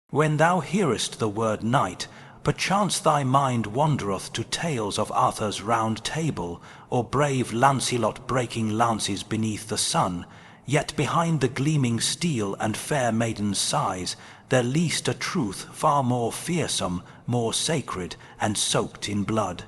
When thou hearest the word knight, perchance thy mind wandereth to tales of Arthur's round table, or brave Lancelot breaking lances beneath the sun. Yet behind the gleaming steel and fair maiden's sighs there least a truth far more fearsome, more sacred, and soaked in blood.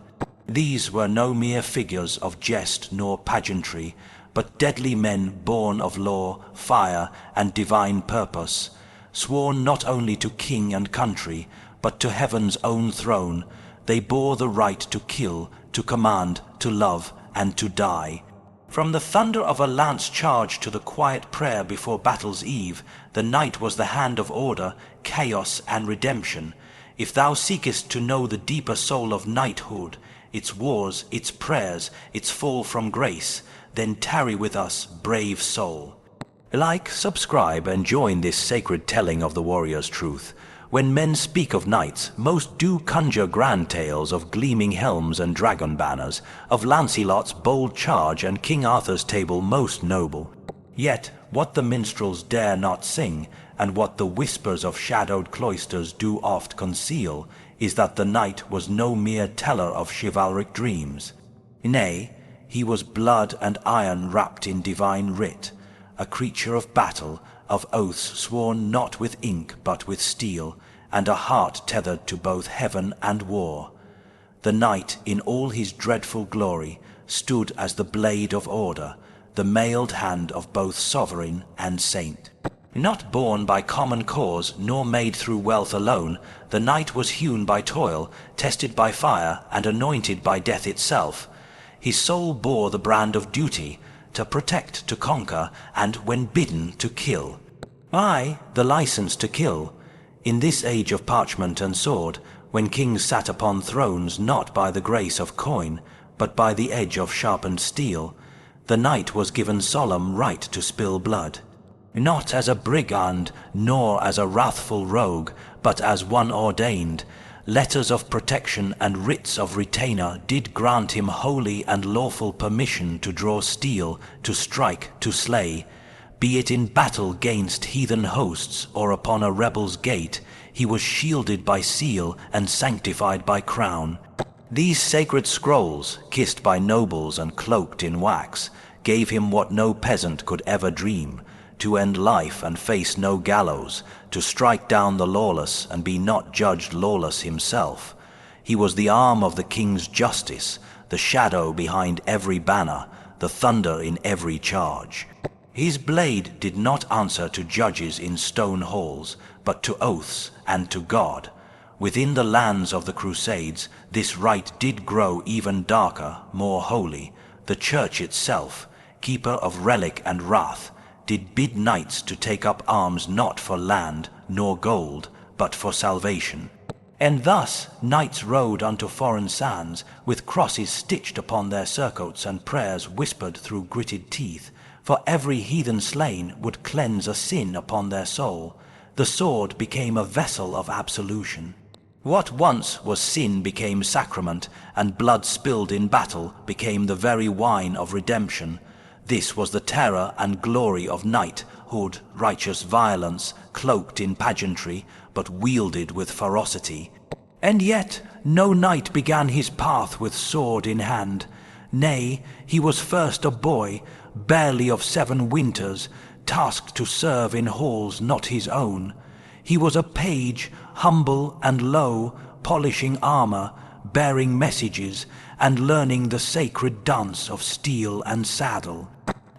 These were no mere figures of jest nor pageantry, but deadly men born of law, fire, and divine purpose, sworn not only to king and country, but to heaven's own throne. They bore the right to kill, to command, to love, and to die. From the thunder of a lance charge to the quiet prayer before battle's eve, the knight was the hand of order, chaos, and redemption. If thou seekest to know the deeper soul of knighthood, its wars, its prayers, its fall from grace, then tarry with us, brave soul. Like, subscribe, and join this sacred telling of the warrior's truth. When men speak of knights, most do conjure grand tales of gleaming helms and dragon banners, of Lancelot's bold charge and King Arthur's table most noble. Yet what the minstrels dare not sing, and what the whispers of shadowed cloisters do oft conceal, is that the knight was no mere teller of chivalric dreams. Nay, he was blood and iron wrapped in divine writ, a creature of battle, of oaths sworn not with ink but with steel, and a heart tethered to both heaven and war. The knight, in all his dreadful glory, stood as the blade of order, the mailed hand of both sovereign and saint. Not born by common cause, nor made through wealth alone, the knight was hewn by toil, tested by fire, and anointed by death itself. His soul bore the brand of duty, to protect, to conquer, and, when bidden, to kill. Aye, the license to kill. In this age of parchment and sword, when kings sat upon thrones not by the grace of coin, but by the edge of sharpened steel, the knight was given solemn right to spill blood. Not as a brigand, nor as a wrathful rogue, but as one ordained. Letters of protection and writs of retainer did grant him holy and lawful permission to draw steel, to strike, to slay. Be it in battle gainst heathen hosts, or upon a rebel's gate, he was shielded by seal and sanctified by crown. These sacred scrolls, kissed by nobles and cloaked in wax, gave him what no peasant could ever dream, to end life and face no gallows, to strike down the lawless and be not judged lawless himself. He was the arm of the king's justice, the shadow behind every banner, the thunder in every charge. His blade did not answer to judges in stone halls, but to oaths and to God. Within the lands of the Crusades, this right did grow even darker, more holy. The church itself, keeper of relic and wrath, did bid knights to take up arms not for land nor gold, but for salvation. And thus knights rode unto foreign sands, with crosses stitched upon their surcoats and prayers whispered through gritted teeth, for every heathen slain would cleanse a sin upon their soul. The sword became a vessel of absolution. What once was sin became sacrament, and blood spilled in battle became the very wine of redemption. This was the terror and glory of knighthood, righteous violence, cloaked in pageantry, but wielded with ferocity. And yet no knight began his path with sword in hand. Nay, he was first a boy, barely of 7 winters, tasked to serve in halls not his own. He was a page, humble and low, polishing armor, bearing messages, and learning the sacred dance of steel and saddle.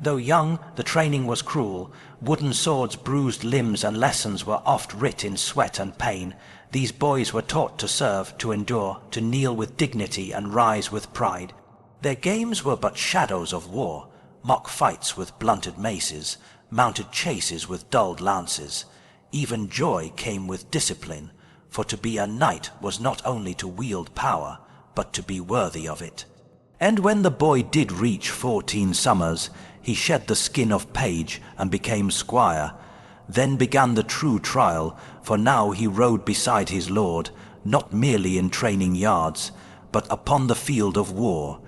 Though young, the training was cruel. Wooden swords bruised limbs, and lessons were oft writ in sweat and pain. These boys were taught to serve, to endure, to kneel with dignity and rise with pride. Their games were but shadows of war, mock fights with blunted maces, mounted chases with dulled lances. Even joy came with discipline, for to be a knight was not only to wield power, but to be worthy of it. And when the boy did reach 14 summers, he shed the skin of page and became squire. Then began the true trial, for now he rode beside his lord, not merely in training yards, but upon the field of war.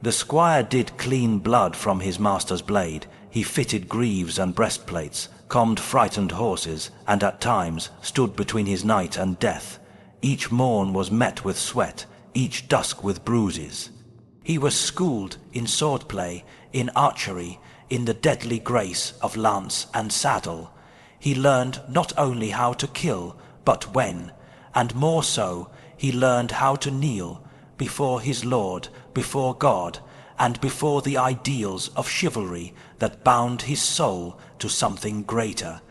The squire did clean blood from his master's blade. He fitted greaves and breastplates, calmed frightened horses, and at times stood between his night and death. Each morn was met with sweat, each dusk with bruises. He was schooled in swordplay, in archery, in the deadly grace of lance and saddle. He learned not only how to kill, but when, and more so, he learned how to kneel before his Lord, before God, and before the ideals of chivalry that bound his soul to something greater.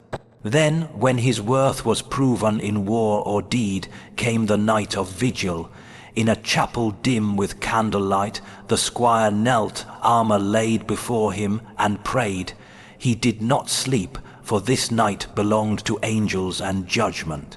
Then, when his worth was proven in war or deed, came the night of vigil. In a chapel dim with candlelight, the squire knelt, armor laid before him, and prayed. He did not sleep, for this night belonged to angels and judgment.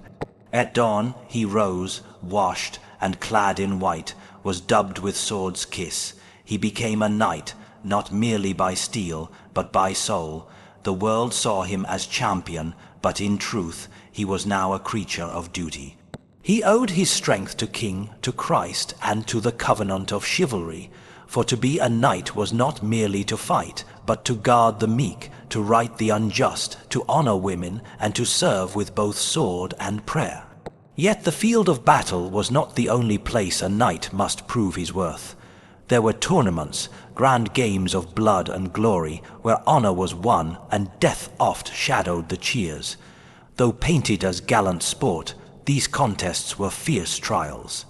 At dawn he rose, washed, and clad in white, was dubbed with sword's kiss. He became a knight, not merely by steel, but by soul. The world saw him as champion, but in truth he was now a creature of duty. He owed his strength to King, to Christ, and to the covenant of chivalry. For to be a knight was not merely to fight, but to guard the meek, to right the unjust, to honor women, and to serve with both sword and prayer. Yet the field of battle was not the only place a knight must prove his worth. There were tournaments, grand games of blood and glory, where honor was won and death oft shadowed the cheers. Though painted as gallant sport, these contests were fierce trials.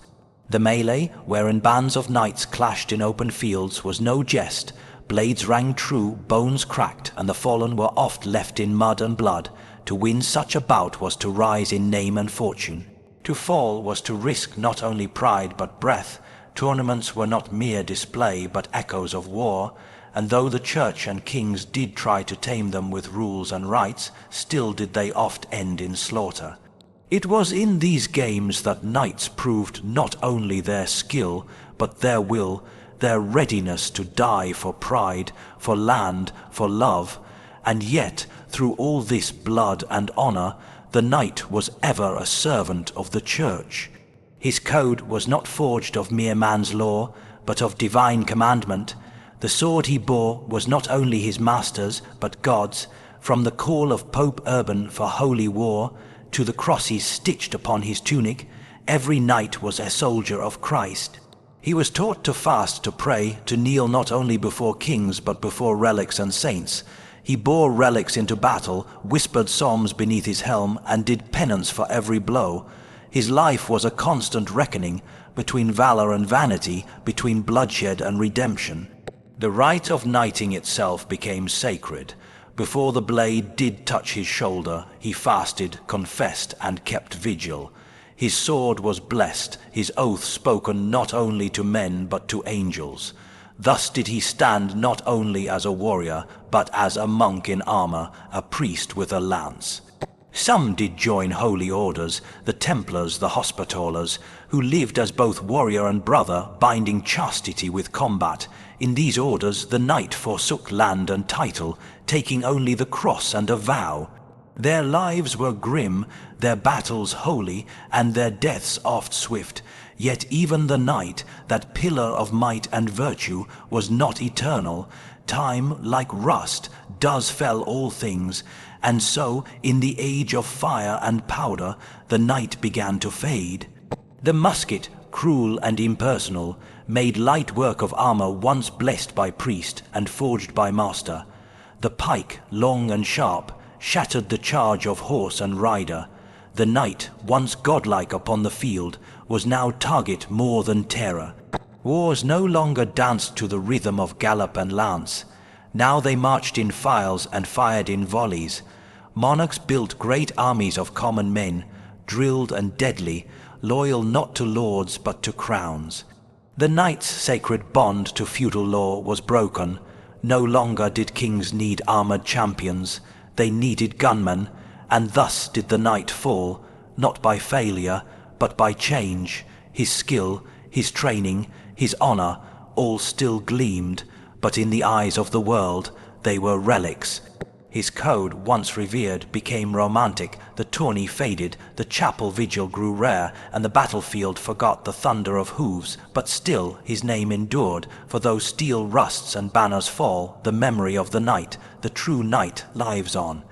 The melee, wherein bands of knights clashed in open fields, was no jest. Blades rang true, bones cracked, and the fallen were oft left in mud and blood. To win such a bout was to rise in name and fortune. To fall was to risk not only pride but breath. Tournaments were not mere display, but echoes of war, and though the church and kings did try to tame them with rules and rites, still did they oft end in slaughter. It was in these games that knights proved not only their skill, but their will, their readiness to die for pride, for land, for love. And yet, through all this blood and honor, the knight was ever a servant of the church. His code was not forged of mere man's law, but of divine commandment. The sword he bore was not only his master's, but God's. From the call of Pope Urban for holy war, to the crosses stitched upon his tunic, every knight was a soldier of Christ. He was taught to fast, to pray, to kneel not only before kings, but before relics and saints. He bore relics into battle, whispered psalms beneath his helm, and did penance for every blow. His life was a constant reckoning between valor and vanity, between bloodshed and redemption. The rite of knighting itself became sacred. Before the blade did touch his shoulder, he fasted, confessed, and kept vigil. His sword was blessed, his oath spoken not only to men but to angels. Thus did he stand not only as a warrior, but as a monk in armor, a priest with a lance. Some did join holy orders, the Templars, the Hospitallers, who lived as both warrior and brother, binding chastity with combat. In these orders the knight forsook land and title, taking only the cross and a vow. Their lives were grim, their battles holy, and their deaths oft swift. Yet even the knight, that pillar of might and virtue, was not eternal. Time, like rust, does fell all things, and so, in the age of fire and powder, the knight began to fade. The musket, cruel and impersonal, made light work of armor once blessed by priest and forged by master. The pike, long and sharp, shattered the charge of horse and rider. The knight, once godlike upon the field, was now target more than terror. Wars no longer danced to the rhythm of gallop and lance. Now they marched in files and fired in volleys. Monarchs built great armies of common men, drilled and deadly, loyal not to lords but to crowns. The knight's sacred bond to feudal law was broken. No longer did kings need armored champions, they needed gunmen, and thus did the knight fall, not by failure, but by change. His skill, his training, his honor, all still gleamed, but in the eyes of the world they were relics. His code, once revered, became romantic, the tourney faded, the chapel vigil grew rare, and the battlefield forgot the thunder of hooves, but still his name endured, for though steel rusts and banners fall, the memory of the knight, the true knight, lives on.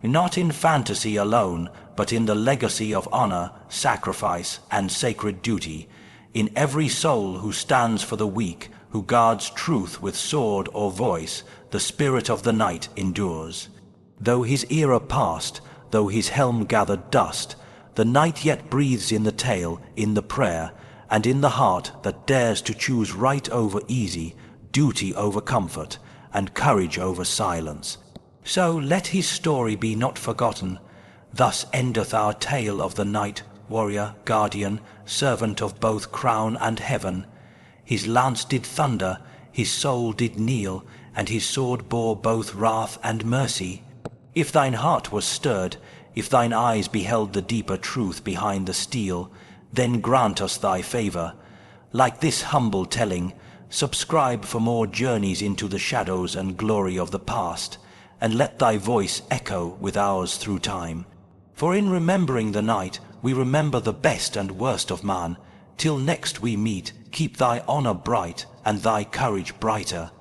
not in fantasy alone, but in the legacy of honor, sacrifice, and sacred duty, in every soul who stands for the weak, who guards truth with sword or voice, the spirit of the night endures. Though his era passed, though his helm gathered dust, the night yet breathes in the tale, in the prayer, and in the heart that dares to choose right over easy, duty over comfort, and courage over silence. So let his story be not forgotten. Thus endeth our tale of the knight, warrior, guardian, servant of both crown and heaven. His lance did thunder, his soul did kneel, and his sword bore both wrath and mercy. If thine heart was stirred, if thine eyes beheld the deeper truth behind the steel, then grant us thy favour. Like this humble telling, subscribe for more journeys into the shadows and glory of the past, and let thy voice echo with ours through time. For in remembering the night, we remember the best and worst of man. Till next we meet, keep thy honour bright, and thy courage brighter.